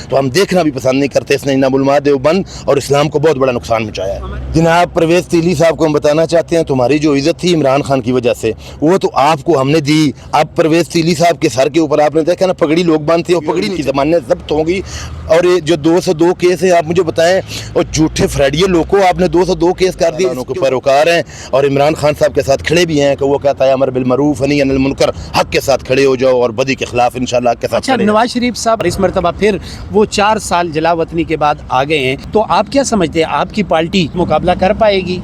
تو ہم دیکھنا بھی پسند نہیں کرتے. اس نے جناب علماء دیوبند اور اسلام کو بہت بڑا نقصان پہنچایا ہے. جناب پرویز تیلی صاحب کو ہم بتانا چاہتے ہیں تمہاری جو عزت تھی عمران خان کی وجہ سے وہ تو آپ کو ہم نے دی. اب پرویز تیلی صاحب کے سر کے اوپر آپ نے دیکھا نا پگڑی لوگ باندھتے ہیں, اور پگڑی کی زمانے ضبط ہوگی. اور یہ جو 202 کیس ہیں آپ مجھے بتائیں, اور جھوٹے فریڈیے لوگوں آپ نے 202 کیس کر دیے. ان کے پیروکار ہیں اور عمران خان صاحب کے ساتھ کھڑے بھی ہیں کہ وہ کہتا ہے امر بالمعروف نہی عن المنکر, حق کے ساتھ کھڑے ہو جاؤ اور بدی کے خلاف انشاءاللہ حق کے ساتھ. اچھا, نواز شریف صاحب اس مرتبہ پھر وہ 4 سال جلا وطنی کے بعد آ گئے ہیں, تو آپ کیا سمجھتے ہیں آپ کی پارٹی مقابلہ کر پائے گی؟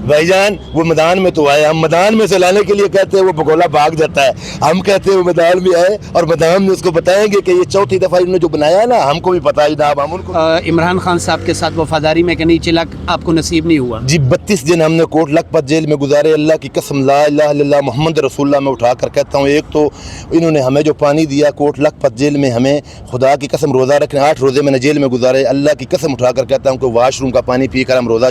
بھائی جان وہ میدان میں تو آئے, ہم میدان میں سے لانے کے لیے کہتے ہیں وہ بگولا بھاگ جاتا ہے. ہم کہتے ہیں وہ میدان میں آئے اور میدان میں اس کو بتائیں گے کہ یہ 4تھی دفعہ انہوں نے جو بنایا ہے نا, ہم کو بھی پتا ہے جناب. ہم ان کو عمران خان صاحب کے ساتھ وفاداری میں کہ نیچے لگ آپ کو نصیب نہیں ہوا جی. 32 دن ہم نے کوٹ لکھپت جیل میں گزارے. اللہ کی قسم لا الہ الا اللہ محمد رسول اللہ میں اٹھا کر کہتا ہوں, ایک تو انہوں نے ہمیں جو پانی دیا کوٹ لکھپت جیل میں, ہمیں خدا کی قسم روزہ رکھنے 8 روزے میں نے جیل میں گزارے. اللہ کی قسم اٹھا کر کہتا ہوں کہ واش روم کا پانی پی کر ہم روزہ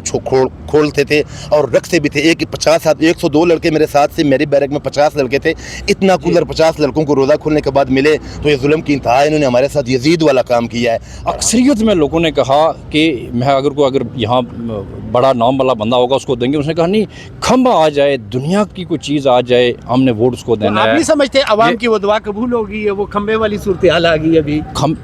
کھولتے تھے اور رکھتے بھی تھے. 102 لڑکے میرے ساتھ سے, میری بیرک میں 50 لڑکے تھے. اتنا کولر 50 لڑکوں کو روزہ کھولنے کے بعد ملے تو یہ ظلم کی انتہا. انہوں نے ہمارے ساتھ یزید والا کام کیا ہے. اکثریت میں لوگوں نے کہا کہ میں اگر یہاں بڑا نام والا بندہ ہوگا اس کو دیں گے. اس نے کہا نہیں, کھمبا آ جائے, دنیا کی کوئی چیز آ جائے, ہم نے ووٹ اس کو دینا ہے. آپ نہیں سمجھتے عوام کی وہ دعا قبول ہوگی ہے؟ وہ کھمبے والی صورتحال آ گئی ابھی.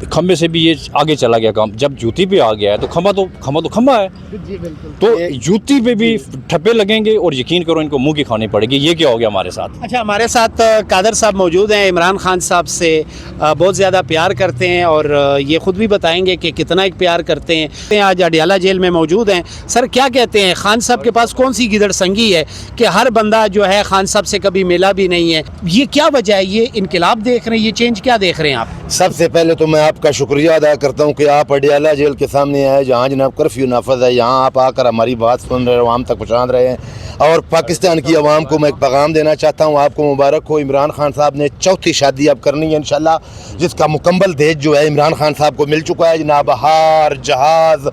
کھمبے سے بھی یہ آگے چلا گیا کام. جب جوتی پہ آ گیا ہے تو کھمبا ہے. جی بالکل. تو جوتی پہ بھی ٹھپے لگیں گے اور یقین کرو ان کو منہ کی کھانی پڑے گی. یہ کیا ہو گیا ہمارے ساتھ؟ اچھا, ہمارے ساتھ قادر صاحب موجود ہیں, عمران خان صاحب سے بہت زیادہ پیار کرتے ہیں اور یہ خود بھی بتائیں گے کہ کتنا ایک پیار کرتے ہیں. آج اڈیالہ جیل میں موجود ہیں. سر کیا کہتے ہیں, خان صاحب کے پاس کون سی گیدڑ سنگی ہے کہ ہر بندہ جو ہے خان صاحب سے کبھی ملا بھی نہیں ہے؟ یہ کیا وجہ ہے؟ یہ انقلاب دیکھ رہے ہیں, یہ چینج کیا دیکھ رہے ہیں آپ؟ سب سے پہلے تو میں آپ کا شکریہ ادا کرتا ہوں کہ آپ اڈیالہ جیل کے سامنے آئے جہاں جناب کرفیو نافذ ہے. یہاں آپ آ کر ہماری بات سن رہے, عوام تک پہنچا رہے ہیں. اور پاکستان کی عوام کو میں ایک پیغام دینا چاہتا ہوں, آپ کو مبارک ہو. عمران خان صاحب نے 4تھی شادی اب کرنی ہے انشاءاللہ, جس کا مکمل دہیج جو ہے عمران خان صاحب کو مل چکا ہے. جناب ہار, جہاز,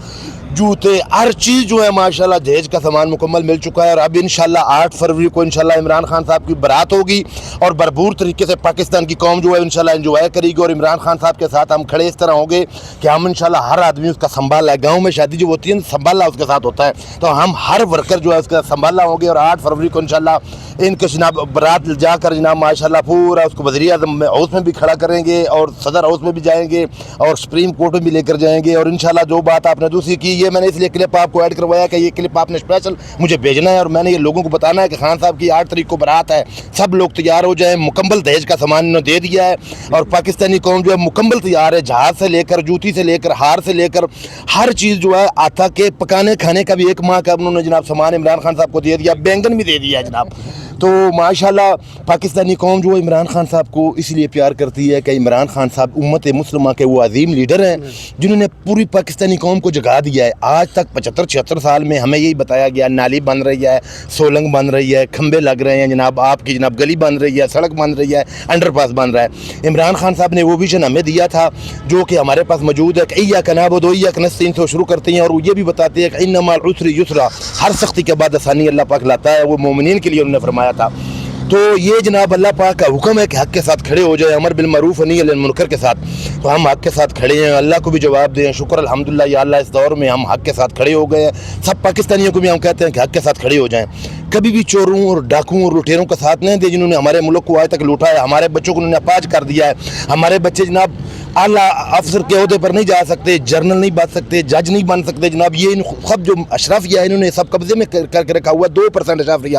جوتے, ہر چیز جو ہے ماشاءاللہ دہیج کا سامان مکمل مل چکا ہے. اور اب انشاءاللہ 8 فروری کو انشاءاللہ عمران خان صاحب کی برات ہوگی اور بھرپور طریقے سے پاکستان کی قوم جو ہے انشاءاللہ انجوائے کرے گی. اور عمران خان صاحب کے ساتھ ہم کھڑے اس طرح ہوں گے کہ ہم انشاءاللہ ہر آدمی اس کا سنبھالا ہے. گاؤں میں شادی جو ہوتی ہے سنبھالا اس کے ساتھ ہوتا ہے, تو ہم ہر ورکر جو ہے اس کا سنبھالا ہوں گے. اور 8 فروری کو انشاءاللہ ان کے جناب برات جا کر جناب ماشاءاللہ پورا اس کو وزیر اعظم ہاؤس میں بھی کھڑا کریں گے اور صدر ہاؤس میں بھی جائیں گے اور سپریم کورٹ میں بھی لے کر جائیں گے. اور انشاءاللہ جو بات آپ نے دوسری کی, یہ میں نے اس لیے کلپ آپ کو ایڈ کروایا کہ یہ کلپ آپ نے اسپیشل مجھے بھیجنا ہے اور میں نے یہ لوگوں کو بتانا ہے کہ خان صاحب کی 8 تاریخ کو برات ہے, سب لوگ تیار ہو جائیں. مکمل دہیج کا سامان انہوں نے دے دیا ہے اور پاکستانی قوم جو ہے مکمل تیار ہے. جہاز سے لے کر, جوتی سے لے کر, ہار سے لے کر ہر چیز جو ہے آتا کہ پکانے کھانے کا بھی 1 ماہ کا انہوں نے جناب سامان عمران خان صاحب کو دے دیا. بینگن بھی دے دیا ہے جناب. تو ماشاءاللہ پاکستانی قوم جو عمران خان صاحب کو اس لیے پیار کرتی ہے کہ عمران خان صاحب امت مسلمہ کے وہ عظیم لیڈر ہیں جنہوں نے پوری پاکستانی قوم کو جگا دیا ہے. آج تک 75-76 سال میں ہمیں یہی بتایا گیا, نالی بن رہی ہے, سولنگ بن رہی ہے, کھمبے لگ رہے ہیں جناب, آپ کی جناب گلی بن رہی ہے, سڑک بن رہی ہے, انڈر پاس بن رہا ہے. عمران خان صاحب نے وہ ویژن ہمیں دیا تھا جو کہ ہمارے پاس موجود ہے کہ ایاک نعبد و ایاک نستعین سے شروع کرتے ہیں. اور وہ یہ بھی بتاتے ہیں کہ ان مع العسر یسرا, ہر سختی کے بعد آسانی اللہ پاک لاتا ہے. وہ مومنین کے لیے انہوں نے فرمایا تھا. تو یہ جناب اللہ پاک کا حکم ہے کہ حق کے ساتھ کھڑے ہو جائے, امر بالمعروف نہی عن المنکر کے ساتھ. تو ہم حق کے ساتھ کھڑے ہیں, اللہ کو بھی جواب دیں. شکر الحمدللہ یا اللہ اس دور میں ہم حق کے ساتھ کھڑے ہو گئے ہیں. سب پاکستانیوں کو بھی ہم کہتے ہیں کہ حق کے ساتھ کھڑے ہو جائیں. کبھی بھی چوروں اور ڈاکوؤں اور لٹیروں کا ساتھ نہیں دیں جنہوں نے ہمارے ملک کو آج تک لوٹا ہے. ہمارے بچوں کو انہوں نے اپاہج کر دیا ہے. ہمارے بچے جناب اعلیٰ افسر کے عہدے پر نہیں جا سکتے, جرنل نہیں بن سکتے, جج نہیں بن سکتے جناب. یہ سب جو اشرافیہ ہے انہوں نے سب قبضے میں کر کے رکھا ہوا ہے, 2% اشرافیہ.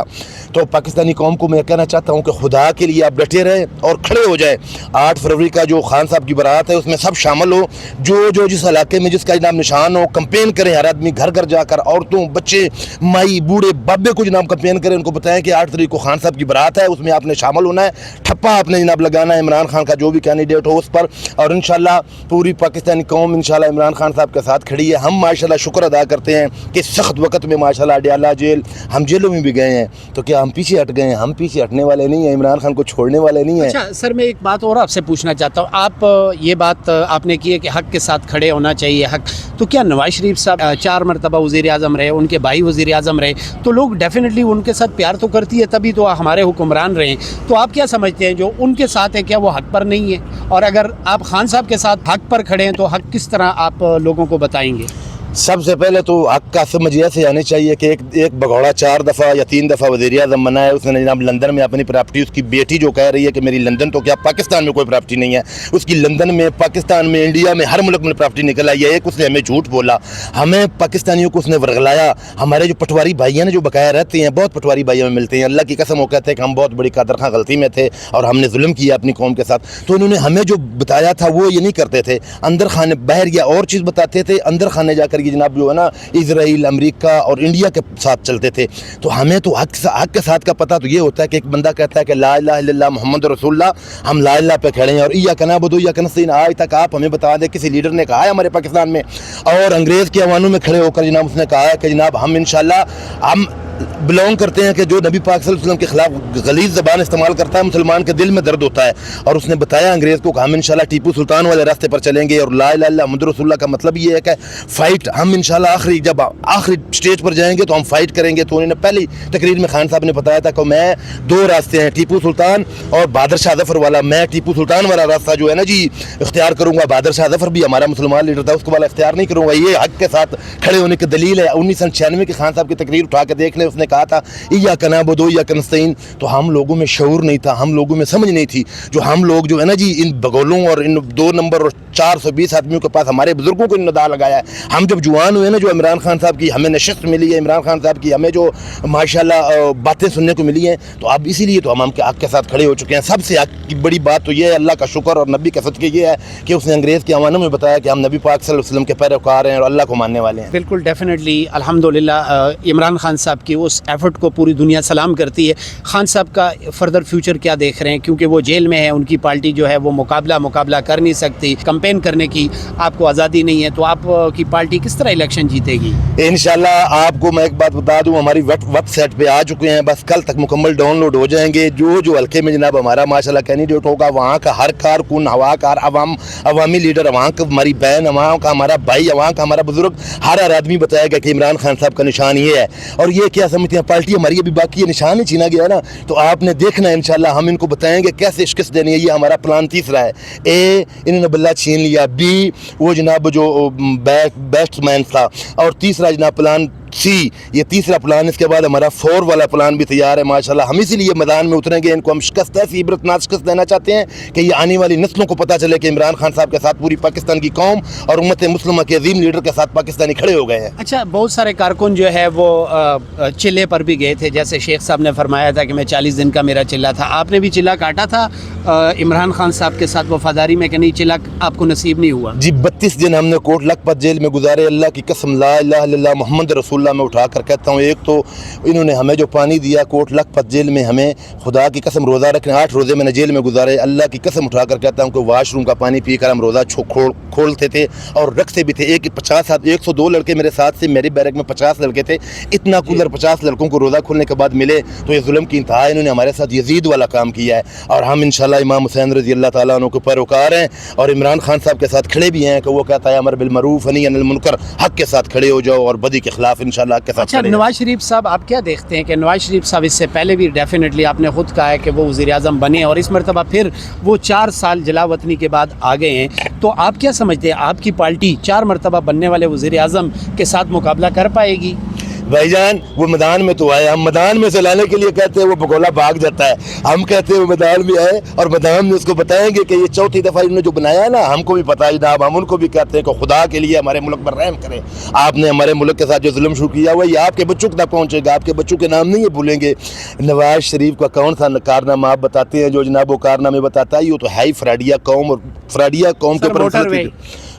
تو پاکستانی قوم کو میں کہنا چاہتا ہوں کہ خدا کے لیے آپ ڈٹے رہیں اور کھڑے ہو جائیں. 8 فروری کا جو خان صاحب کی برات ہے اس میں سب شامل ہو, جو جس علاقے میں جس کا جناب نشان ہو کمپین کریں. ہر آدمی گھر گھر جا کر عورتوں, بچے, مائی, بوڑھے, بابے کو جناب کمپین کریں. ان کو بتائیں کہ 8 تاریخ کو خان صاحب کی برات ہے, اس میں آپ نے شامل ہونا ہے. ٹھپا آپ نے جناب لگانا ہے عمران خان کا جو بھی کینڈیڈیٹ ہو اس پر. اور انشاءاللہ پوری پاکستانی قوم انشاءاللہ عمران خان صاحب کے ساتھ کھڑی ہے. ہم ماشاءاللہ شکر ادا کرتے ہیں کہ سخت وقت میں ماشاءاللہ اڈیالہ جیل, ہم جیلوں میں بھی گئے ہیں, تو کیا ہم پیچھے ہٹ گئے ہیں؟ ہم پیچھے ہٹنے والے نہیں ہیں, عمران خان کو چھوڑنے والے نہیں ہیں. اچھا سر, میں ایک بات اور آپ سے پوچھنا چاہتا ہوں. آپ یہ بات آپ نے کی ہے کہ حق کے ساتھ کھڑے ہونا چاہیے. حق تو کیا نواز شریف صاحب 4 مرتبہ وزیر اعظم رہے, ان کے بھائی وزیر اعظم رہے, تو لوگ ڈیفینیٹلی ان کے ساتھ پیار تو کرتی ہے, تبھی تو ہمارے حکمران رہے. تو آپ کیا سمجھتے ہیں جو ان کے ساتھ ہے کیا وہ حق پر نہیں ہے؟ اور اگر آپ خان साहब के साथ हक पर खड़े हैं, तो हक किस तरह आप लोगों को बताएंगे? सबसे पहले तो हक का समझ ऐसे आनी चाहिए कि एक भगौड़ा 4 दफ़ा या 3 दफ़ा वज़ीर-ए-आज़म बना है, उसने जनाब लंदन में अपनी प्रॉपर्टी, उसकी बेटी जो कह रही है कि मेरी लंदन तो क्या पाकिस्तान में कोई प्रॉपर्टी नहीं है, उसकी लंदन में, पाकिस्तान में, इंडिया में, हर मुल्क में प्रॉपर्टी निकल आई है। एक उसने हमें झूठ बोला, हमें पाकिस्तानियों को उसने वर्गलाया। हमारे जो पटवारी भाई हैं ना, जो बकाया रहते हैं, बहुत पटवारी भाई हमें मिलते हैं, अल्लाह की कसम वो कहते हैं कि हम बहुत बड़ी कादर खां गलती में थे और हमने जुल्म किया अपनी कौम के साथ। तो उन्होंने हमें जो बताया था वो ये नहीं करते थे, अंदर खाने बाहर या और चीज़ बताते थे, अंदर खाने जाकर ये जनाब जो है ना इजराइल, अमेरिका और इंडिया के साथ चलते थे। तो हमें तो हक के साथ का पता तो ये होता है कि एक बंदा कहता है कि ला इलाहा इल्लल्लाह मुहम्मद रसूलुल्लाह, हम ला इलाहा पे खड़े हैं, और इय्याका नअबुदु व इय्याका नस्तईन आज तक आप हमें बता दें किसी लीडर ने कहा है हमारे पाकिस्तान में, और अंग्रेज़ के अवानों में खड़े होकर जनाब उसने कहा है कि जनाब हम इंशाल्लाह हम बिलोंग करते हैं कि जो नबी पाक सल्लल्लाहु अलैहि वसल्लम के खिलाफ गलीज़ ज़बान इस्तेमाल करता है मुसलमान के दिल में दर्द होता है। और उसने बताया अंग्रेज़ को कि हम इंशाल्लाह टीपू सुल्तान वाले रास्ते पर चलेंगे, और ला इलाहा इल्लल्लाह मुहम्मद रसूलुल्लाह का मतलब ये है कि फ़ाइट, हम इंशाल्लाह जब आखिरी स्टेज पर जाएंगे तो हम फ़ाइट करेंगे। तो उन्होंने पहली तकरीर में खान साहब ने बताया था कि मैं 2 रास्ते हैं, टीपू सुल्तान और बहादुर शाह ज़फ़र वाला, मैं टीपू सुल्तान वाला रास्ता जो है ना जी इख्तियार करूँगा। बहादुर शाह ज़फ़र भी हमारा मुसलमान लीडर था, उसको वाला इख्तियार नहीं करूँगा। ये हक़ के साथ खड़े होने की दलील है। 1996 की खान साहब की तकरीर उठा के देख लें, उसने कहा था इय्याका नअबुदु व इय्याका नस्तईन। तो हम लोगों में शऊर नहीं था, हम लोगों में समझ नहीं थी। जो हम लोग जो है ना जी इन बगोलों और इन 2 नंबर और 420 आदमियों के पास हमारे बुजुर्गों को निदा लगाया है। हम जब जुआन हुए ना, जो इमरान खान साहब की हमें नशिस्त मिली है, इमरान खान साहब की हमें जो माशाल्लाह बातें सुनने को मिली हैं, तो अब इसीलिए तो हम हक़ के साथ खड़े हो चुके हैं। सबसे हक़ की बड़ी बात तो ये है, अल्लाह का शुक्र और नबी के सदक़े ये है कि उसने अंग्रेज़ के अवानों में बताया कि हम नबी पाक सल्लल्लाहु अलैहि वसल्लम के पैरोकार हैं और अल्लाह को मानने वाले हैं। बिल्कुल, डेफिनेटली अल्हम्दुलिल्लाह इमरान खान साहब की उस एफर्ट को पूरी दुनिया सलाम करती है। खान साहब का फर्दर फ्यूचर क्या देख रहे हैं, क्योंकि वो जेल में है, उनकी पार्टी जो है वो मुकाबला कर नहीं सकती, कैंपेन करने की आपको आज़ादी नहीं है, तो आपकी पार्टी किस तरह इलेक्शन जीतेगी? इंशाल्लाह आपको मैं एक बात बता दूं, हमारी वेबसाइट पे आ चुके हैं, बस कल तक मुकम्मल डाउनलोड हो जाएंगे। जो हल्के में जनाब हमारा माशाल्लाह कैंडिडेट होगा, वहाँ का हर कारकुन, हवाकार, अवामी लीडर, वहाँ का हमारी बहन, वहाँ का हमारा भाई, वहाँ का हमारा बुजुर्ग, हर आदमी बताएगा कि इमरान खान साहब का निशान ये है। और ये क्या समझते हैं, पार्टी हमारी अभी बाकी है, निशान ही छीना गया ना, तो आपने देखना है इंशाल्लाह हम इनको बताएंगे कैसे शिकस्त देनी है। ये हमारा प्लान तीसरा है। ए, इन्होंने बल्ला छीन लिया। बी, वो जनाब जो बैट्समैन था। और तीसरा जनाब प्लान सी, ये तीसरा प्लान। इसके बाद हमारा 4 वाला प्लान भी तैयार है माशाल्लाह। हम इसीलिए मैदान में उतरेंगे, इनको हम शिकस्त ऐसी इबरतनाक शिकस्त देना चाहते हैं कि ये आने वाली नस्लों को पता चले कि इमरान खान साहब के साथ पूरी पाकिस्तान की कौम और उम्मत मुस्लिमा के अजीम लीडर के साथ पाकिस्तानी खड़े हो गए हैं। अच्छा, बहुत सारे कारकुन जो है वो चिल्ले पर भी गए थे, जैसे शेख साहब ने फरमाया था कि मैं 40 दिन का मेरा चिल्ला था। आपने भी चिल्ला काटा था इमरान खान साहब के साथ वफादारी में, कि नहीं चिल्ला आपको नसीब नहीं हुआ? जी, 32 दिन हमने कोट लखपत जेल में गुजारे। अल्लाह की कसम, ला इलाहा इल्लल्लाह मुहम्मद रसूलुल्लाह में उठा कर कहता हूँ, एक तो इन्होंने हमें जो पानी दिया कोट लखपत जेल में, हमें खुदा की कसम रोज़ा रखने 8 रोज़े मैंने जेल में गुजारे। अल्लाह की कसम उठा कर कहता हूँ कि वाशरूम का पानी पी कर हम रोज़ा खोलते थे और रखते भी थे। 102 लड़के मेरे साथ से, मेरे बैरक में 50 लड़के थे। इतना कूलर 50 लड़कों को रोज़ा खोलने के बाद मिले, तो ये जुल्म की इंतहा इन्होंने हमारे साथ यजीद वाला काम किया है। और हम इंशाल्लाह इमाम हुसैन रज़ी अल्लाह ताला अन्हु के पैरोकार हैं और इमरान खान साहब के साथ खड़े भी हैं कि वो कहता है अमर बिल मरूफ नही अनिल मुनकर, हक़ के साथ खड़े हो जाओ और बदी के खिलाफ इंशाल्लाह हक़ के साथ। अच्छा, नवाज शरीफ साहब आप क्या देखते हैं कि नवाज शरीफ साहब इससे पहले भी डेफिनेटली आपने खुद कहा है कि वो वज़ीर आज़म बने और इस मरतबा फिर वो 4 साल जलावतनी के बाद आ गए हैं, तो आप क्या समझते हैं आपकी पार्टी 4 मरतबा बनने वाले वज़ीर आज़म के साथ मुकाबला कर पाएगी? भाईजान, वो मैदान में तो आए, हम मैदान में से लाने के लिए कहते हैं, वो भगोला भाग जाता है। हम कहते हैं वो मैदान में आए और मैदान में उसको बताएंगे कि ये 4थी दफ़ा इन्होंने जो बनाया है ना, हमको भी पता है जनाब, हम उनको भी कहते हैं कि खुदा के लिए हमारे मुल्क पर रहम करें। आपने हमारे मुल्क के साथ जो जुल्म शुरू किया हुआ, ये आपके बच्चों तक पहुँचेगा, आपके बच्चों के नाम नहीं ये भूलेंगे। नवाज शरीफ का कौन सा कारनामा आप बताते हैं जो जनाब वो कारनामे बताता है? ये तो है ही फ्राडिया कौम, और फ्राडिया कौम के ऊपर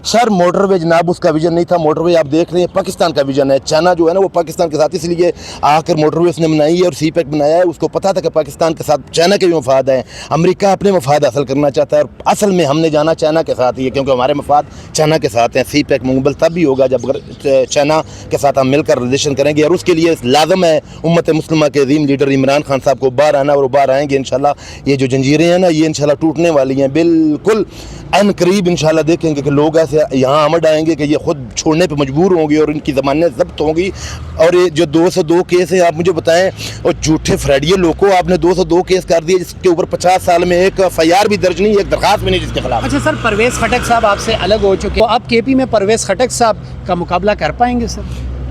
सर मोटरवे जनाब उसका विजन नहीं था। मोटरवे आप देख रहे हैं पाकिस्तान का विजन है। चाइना जो है ना वो पाकिस्तान के साथ इसलिए आकर मोटरवे उसने बनाई है और सी पैक बनाया है। उसको पता था कि पाकिस्तान के साथ चाइना के भी मफाद हैं। अमेरिका अपने मफाद हासिल करना चाहता है और असल में हमने जाना चाइना के साथ ही है, क्योंकि हमारे मफाद चाइना के साथ हैं। सी पैक मुकम्मल तब भी होगा जब चाइना के साथ हम मिलकर रिलेशन करेंगे और उसके लिए लाजम है उम्मत मुस्लिमा के अजीम लीडर इमरान खान साहब को बाहर आना, और वो बाहर आएंगे इंशाल्लाह। ये जो जंजीरें हैं ना ये इंशाल्लाह टूटने वाली हैं बिल्कुल अन करीब। इंशाल्लाह देखेंगे कि लोग ऐसे से यहाँ आमद आएंगे कि ये ख़ुद छोड़ने पे मजबूर होंगे और इनकी ज़मानें ज़ब्त होंगी। और ये जो 202 केस है आप मुझे बताएं, और झूठे फ्रैडिये लोगों को आपने 202 केस कर दिए जिसके ऊपर 50 साल में एक FIR भी दर्ज नहीं, एक दरखास्त भी नहीं जिसके खिलाफ। अच्छा सर, परवेज़ खटक साहब आपसे अलग हो चुके हैं, तो आप KP में परवेज़ खटक साहब का मुकाबला कर पाएंगे सर?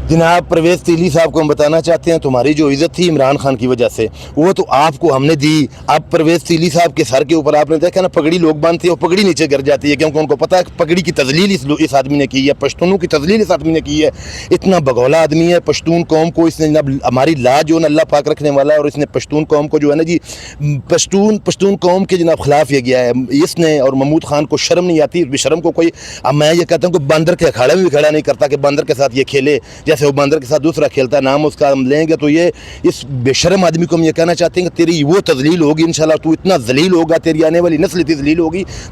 जनाब परवेज़ तीली साहब को हम बताना चाहते हैं तुम्हारी जो इज़्ज़त थी इमरान खान की वजह से वो तो आपको हमने दी। अब परवेज़ तीली साहब के सर के ऊपर आपने देखा ना पगड़ी लोग बांधते हैं, वो पगड़ी नीचे गिर जाती है क्योंकि उनको पता है कि पगड़ी की तजलील इस आदमी ने की है, पश्तूनों की तजलील इस आदमी ने की है। इतना बगौला आदमी है पश्तून कौम को इसने जनाब, हमारी लाज जो अल्लाह पाक रखने वाला है, और इसने पश्तून कौम को जो है ना जी पश्तून कौम के जनाब खिलाफ ये गया है इसने। और महमूद खान को शर्म नहीं आती, बेशर्म को कोई। अब मैं ये कहता हूँ कि बंदर के अखाड़े में भी खड़ा नहीं करता कि बंदर के साथ ये खेले जैसे वो बंदर के साथ दूसरा खेलता है, नाम उसका हम लेंगे। तो ये इस बेशर्म आदमी को हम ये कहना चाहते हैं कि तेरी वो तजलील होगी इंशाल्लाह, तू इतना जलील होगा, तेरी आने वाली नस्ल इतनी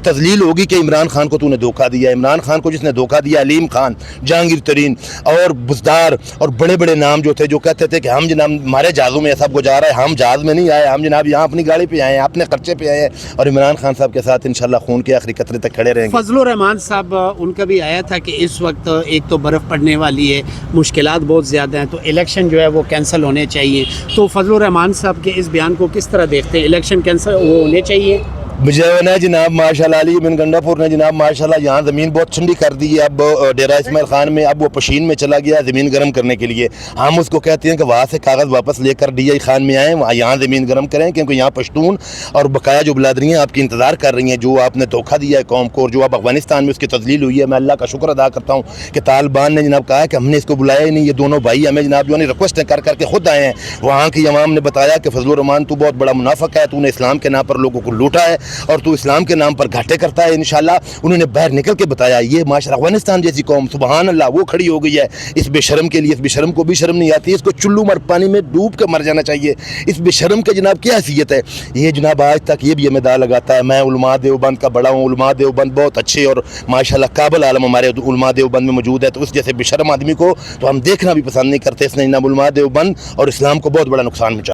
तजलील होगी कि इमरान खान को तूने धोखा दिया। इमरान खान को जिसने धोखा दिया, अलीम खान, जहांगीर तरीन और बुज़दार और बड़े बड़े नाम जो थे, जो कहते थे कि हम जनाब हमारे जहाज़ों में सब गुजारा है, हम जहाज़ में नहीं आए, हम जनाब यहाँ अपनी गाड़ी पे आए हैं, अपने खर्चे पे आए हैं, और इमरान खान साहब के साथ इंशाल्लाह खून के आखिरी कतरे तक खड़े रहेंगे। फजलुर रहमान साहब उनका भी आया था कि इस वक्त एक तो बर्फ़ पड़ने वाली है, मुश्किलात बहुत ज़्यादा हैं, तो इलेक्शन जो है वो कैंसिल होने चाहिए। तो फजलुर रहमान साहब के इस बयान को किस तरह देखते हैं? इलेक्शन कैंसिल होने चाहिए? मुझे ने जनाब माशाल्लाह अली बिन गंडापुर ने जनाब माशाल्लाह यहाँ ज़मीन बहुत ठंडी कर दी है। अब डेरा इस्माइल खान में अब वो पशीन में चला गया ज़मीन गर्म करने के लिए। हम उसको कहते हैं कि वहाँ से कागज़ वापस लेकर DI खान में आएँ, वहाँ यहाँ ज़मीन गर्म करें, क्योंकि यहाँ पश्तून और बकाया जो बिलादरियाँ आपकी इंतज़ार कर रही हैं, जो आपने धोखा दिया है कौम को और जो अब अफगानिस्तान में उसकी तजलील हुई है। मैं अल्लाह का शुक्र अदा करता हूँ कि तालिबान ने जनाब कहा है कि हमने इसको बुलाया ही नहीं, ये दोनों भाई हमें जनाब जो है रिक्वेस्टें कर करके खुद आए हैं। वहाँ की अवाम ने बताया कि फजलुर रहमान तू बहुत बड़ा मुनाफिक है, तूने इस्लाम के नाम पर लोगों को लूटा है और तू इस्लाम के नाम पर घाटे करता है। इंशाल्लाह उन्होंने बाहर निकल के बताया। ये माशरा अफगानिस्तान जैसी कौम सुबहान अल्लाह वो खड़ी हो गई है इस बेशरम के लिए। इस बेशरम को भी शर्म नहीं आती, इसको चुल्लू मर पानी में डूब कर मर जाना चाहिए। इस बेशरम के जनाब क्या हैसियत है ये जनाब, आज तक ये भी हमें दाव लगाता है। मैं उलमा देवबंद का बड़ा हूँ, उलमा देवबंद बहुत अच्छे और माशाल्लाह काबिल आलम हमारे उलमा देवबंद में मौजूद है। तो उस जैसे बेशरम आदमी को तो हम देखना भी पसंद नहीं करते। इसने जनाब उलमा देवबंद और इस्लाम को बहुत बड़ा नुकसान पहुँचा।